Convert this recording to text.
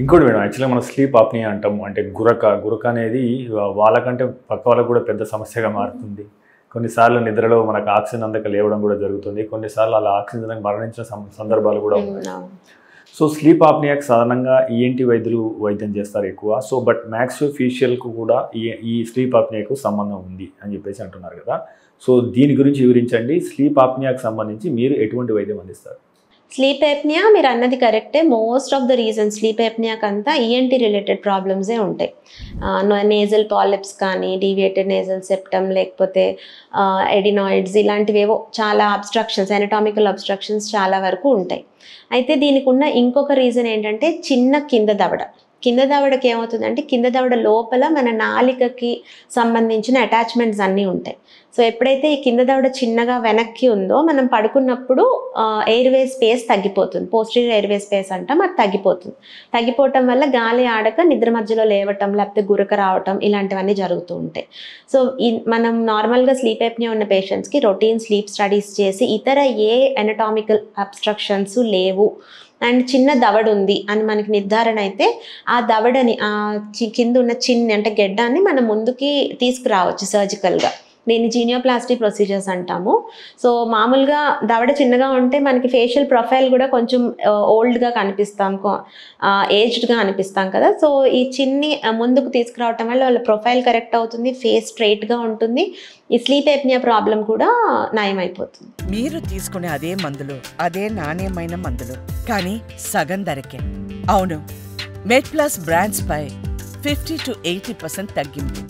ఇంకోటి మేడం యాక్చువల్‌గా మనం స్లీప్ ఆప్నియా అంటాము. అంటే గురక అనేది వాళ్ళకంటే పక్క వాళ్ళకి కూడా పెద్ద సమస్యగా మారుతుంది. కొన్నిసార్లు నిద్రలో మనకు ఆక్సిజన్ అందక లేవడం కూడా జరుగుతుంది. కొన్నిసార్లు అలా ఆక్సిజన్ అందక మరణించిన సందర్భాలు కూడా ఉన్నాయి. అవును. సో స్లీప్ ఆప్నియాకి సాధారణంగా ఈఎన్టీ వైద్యులు వైద్యం చేస్తారు ఎక్కువ. సో బట్ మ్యాక్సియోఫేషియల్‌కు కూడా ఈ స్లీప్ ఆప్నియాకు సంబంధం ఉంది అని చెప్పేసి అంటున్నారు కదా! సో దీని గురించి వివరించండి. స్లీప్ ఆప్నియాకి సంబంధించి మీరు ఎటువంటి వైద్యం అందిస్తారు? స్లీప్ ఎప్నియా మీరు అన్నది కరెక్టే. Most of the reason sleep ఎప్నియాకంతా ఈఎన్టీ రిలేటెడ్ ప్రాబ్లమ్సే ఉంటాయి. నేజల్ పాలిప్స్ కానీ, డీవియేటెడ్ నేజల్ సెప్టమ్, లేకపోతే ఎడినాయిడ్స్, ఇలాంటివేవో చాలా అబ్స్ట్రక్షన్స్, ఎనటామికల్ అబ్స్ట్రక్షన్స్ చాలా వరకు ఉంటాయి. అయితే దీనికి ఉన్న ఇంకొక రీజన్ ఏంటంటే చిన్న కింద దవడ. కింద దవడకి ఏమవుతుందంటే కింద దవడ లోపల మన నాలికకి సంబంధించిన అటాచ్మెంట్స్ అన్నీ ఉంటాయి. సో ఎప్పుడైతే ఈ కింద దవడ చిన్నగా వెనక్కి ఉందో మనం పడుకున్నప్పుడు ఎయిర్వే స్పేస్ తగ్గిపోతుంది. పోస్టీరియర్ ఎయిర్వే స్పేస్ అంటాం, అది తగ్గిపోతుంది. తగ్గిపోవటం వల్ల గాలి ఆడక నిద్ర మధ్యలో లేవటం, లేకపోతే గురక రావటం, ఇలాంటివన్నీ జరుగుతూ ఉంటాయి. సో మనం నార్మల్గా స్లీప్ ఎప్నియా ఉన్న పేషెంట్స్కి రొటీన్ స్లీప్ స్టడీస్ చేసి ఇతర ఏ ఎనటామికల్ అబ్స్ట్రక్షన్స్ లేవు అండ్ చిన్న దవడ ఉంది అని మనకి నిర్ధారణ అయితే ఆ దవడని కింద ఉన్న అంటే గెడ్డాన్ని మనం ముందుకి తీసుకురావచ్చు సర్జికల్గా. దీన్ని జీనియోప్లాస్టీ ప్రొసీజర్స్ అంటాము. సో మామూలుగా దవడ చిన్నగా ఉంటే మనకి ఫేషియల్ ప్రొఫైల్ కూడా కొంచెం ఓల్డ్గా కనిపిస్తాం, ఏజ్డ్గా అనిపిస్తాం కదా. సో ఈ చిన్ని ముందుకు తీసుకురావటం వల్ల వాళ్ళ ప్రొఫైల్ కరెక్ట్ అవుతుంది, ఫేస్ స్ట్రైట్గా ఉంటుంది, ఈ స్లీప్ ఎప్నియా ప్రాబ్లం కూడా నయమైపోతుంది. మీరు తీసుకునే అదే మందులు, అదే నాణ్యమైన మందులు, కానీ సగం ధరకే. అవును, మెడ్ ప్లస్ బ్రాండ్స్ పై 50 to 80% తగ్గింపు.